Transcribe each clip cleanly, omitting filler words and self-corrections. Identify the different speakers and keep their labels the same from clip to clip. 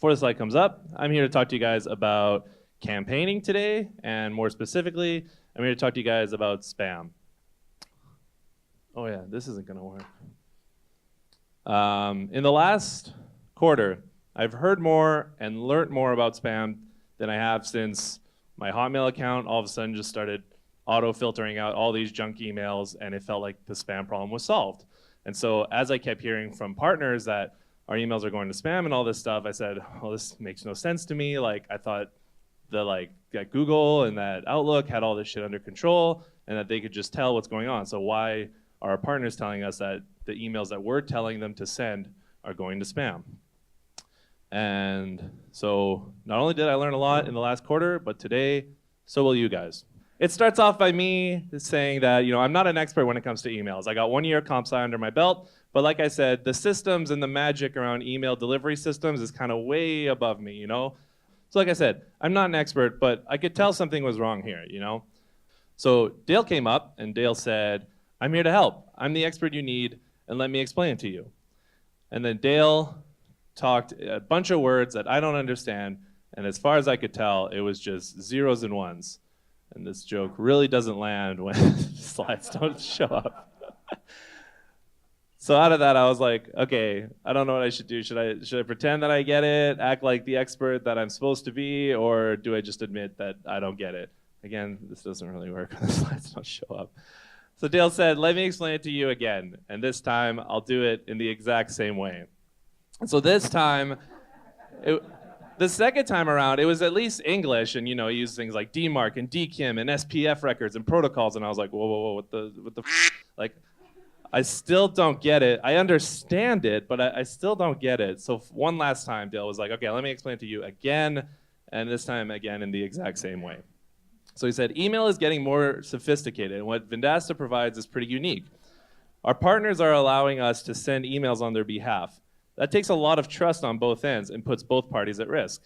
Speaker 1: before the slide comes up, I'm here to talk to you guys about campaigning today, and more specifically, I'm here to talk to you guys about spam. Oh yeah, this isn't gonna work. In the last quarter, I've heard more and learned more about spam than I have since my Hotmail account all of a sudden just started auto-filtering out all these junk emails, and it felt like the spam problem was solved. And so as I kept hearing from partners that our emails are going to spam and all this stuff, I said, well, this makes no sense to me. Like, I thought that Google and that Outlook had all this shit under control and that they could just tell what's going on. So why are our partners telling us that the emails that we're telling them to send are going to spam? And so not only did I learn a lot in the last quarter, but today, so will you guys. It starts off by me saying that, I'm not an expert when it comes to emails. I got 1 year comp sci under my belt, but like I said, the systems and the magic around email delivery systems is kind of way above me, So like I said, I'm not an expert, but I could tell something was wrong here, So Dale came up and Dale said, I'm here to help. I'm the expert you need, and let me explain it to you. And then Dale talked a bunch of words that I don't understand, and as far as I could tell, it was just zeros and ones. And this joke really doesn't land when slides don't show up. So out of that, I was like, okay, I don't know what I should do. Should I pretend that I get it, act like the expert that I'm supposed to be, or do I just admit that I don't get it? Again, this doesn't really work when the slides don't show up. So Dale said, let me explain it to you again. And this time, I'll do it in the exact same way. And so this time, the second time around, it was at least English, and he used things like DMARC and DKIM and SPF records and protocols, and I was like, whoa, what the like, I still don't get it. I understand it, but I still don't get it. So one last time, Dale was like, okay, let me explain it to you again, and this time again in the exact same way. So he said, email is getting more sophisticated, and what Vendasta provides is pretty unique. Our partners are allowing us to send emails on their behalf. That takes a lot of trust on both ends and puts both parties at risk.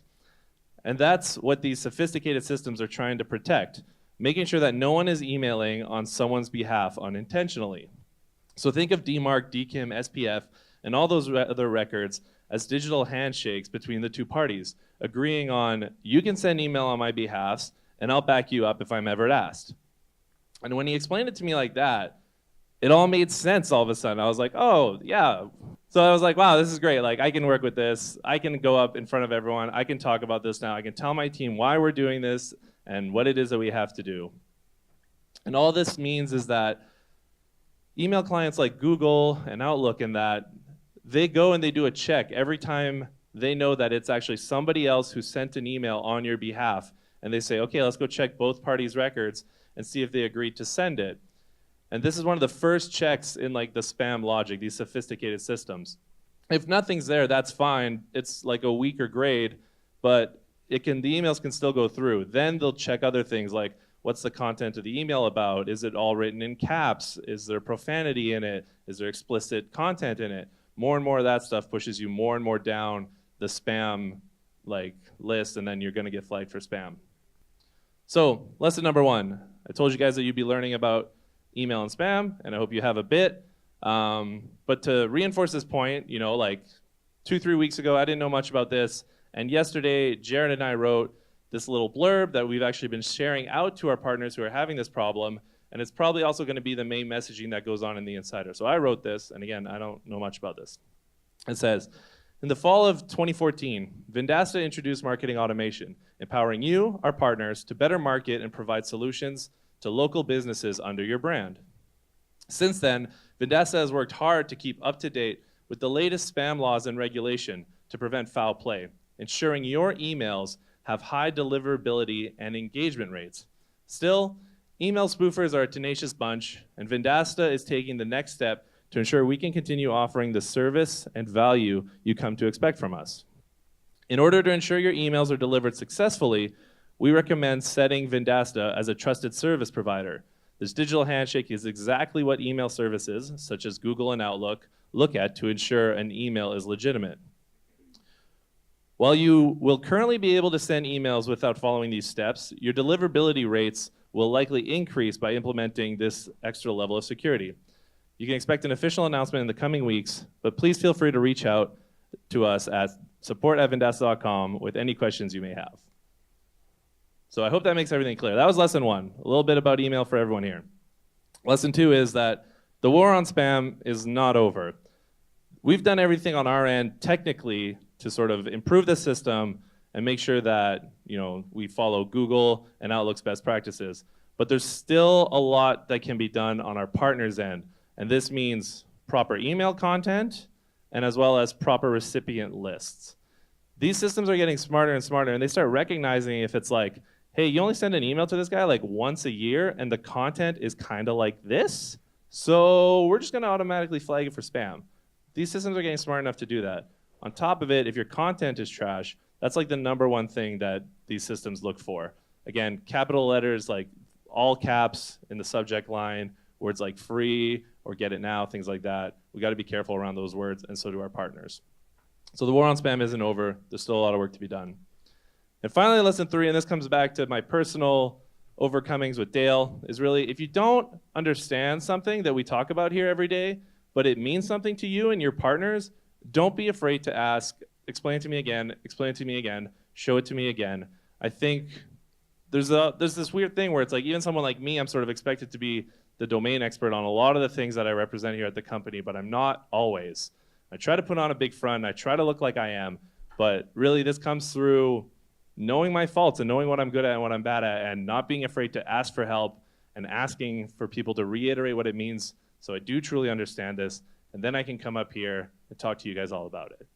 Speaker 1: And that's what these sophisticated systems are trying to protect, making sure that no one is emailing on someone's behalf unintentionally. So think of DMARC, DKIM, SPF, and all those other records as digital handshakes between the two parties, agreeing on, you can send email on my behalf, and I'll back you up if I'm ever asked. And when he explained it to me like that, it all made sense all of a sudden. I was like, oh, yeah. So I was like, wow, this is great. Like, I can work with this. I can go up in front of everyone. I can talk about this now. I can tell my team why we're doing this and what it is that we have to do. And all this means is that email clients like Google and Outlook and that, they go and they do a check every time they know that it's actually somebody else who sent an email on your behalf. And they say, okay, let's go check both parties' records and see if they agreed to send it. And this is one of the first checks in like the spam logic, these sophisticated systems. If nothing's there, that's fine. It's like a weaker grade, but the emails can still go through. Then they'll check other things like, what's the content of the email about? Is it all written in caps? Is there profanity in it? Is there explicit content in it? More and more of that stuff pushes you more and more down the spam list, and then you're gonna get flagged for spam. So lesson number 1, I told you guys that you'd be learning about email and spam, and I hope you have a bit. But to reinforce this point, 2-3 weeks ago, I didn't know much about this, and yesterday, Jared and I wrote this little blurb that we've actually been sharing out to our partners who are having this problem, and it's probably also going to be the main messaging that goes on in the Insider. So I wrote this, and again, I don't know much about this. It says, in the fall of 2014, Vendasta introduced marketing automation, empowering you, our partners, to better market and provide solutions to local businesses under your brand. Since then, Vendasta has worked hard to keep up to date with the latest spam laws and regulation to prevent foul play, ensuring your emails have high deliverability and engagement rates. Still, email spoofers are a tenacious bunch, and Vendasta is taking the next step to ensure we can continue offering the service and value you come to expect from us. In order to ensure your emails are delivered successfully, we recommend setting Vendasta as a trusted service provider. This digital handshake is exactly what email services, such as Google and Outlook, look at to ensure an email is legitimate. While you will currently be able to send emails without following these steps, your deliverability rates will likely increase by implementing this extra level of security. You can expect an official announcement in the coming weeks, but please feel free to reach out to us at support@Vendasta.com with any questions you may have. So I hope that makes everything clear. That was lesson 1, a little bit about email for everyone here. Lesson 2 is that the war on spam is not over. We've done everything on our end technically to sort of improve the system and make sure that we follow Google and Outlook's best practices. But there's still a lot that can be done on our partners' end. And this means proper email content and as well as proper recipient lists. These systems are getting smarter and smarter, and they start recognizing if it's like, hey, you only send an email to this guy like once a year and the content is kind of like this, so we're just gonna automatically flag it for spam. These systems are getting smart enough to do that. On top of it, if your content is trash, that's like the #1 thing that these systems look for. Again, capital letters like all caps in the subject line, words like free or get it now, things like that. We gotta be careful around those words, and so do our partners. So the war on spam isn't over. There's still a lot of work to be done. And finally, lesson 3, and this comes back to my personal overcomings with Dale, is really if you don't understand something that we talk about here every day, but it means something to you and your partners, don't be afraid to ask, explain it to me again, show it to me again. I think there's this weird thing where it's like even someone like me, I'm sort of expected to be the domain expert on a lot of the things that I represent here at the company, but I'm not always. I try to put on a big front, I try to look like I am, but really this comes through knowing my faults and knowing what I'm good at and what I'm bad at, and not being afraid to ask for help and asking for people to reiterate what it means so I do truly understand this, and then I can come up here and talk to you guys all about it.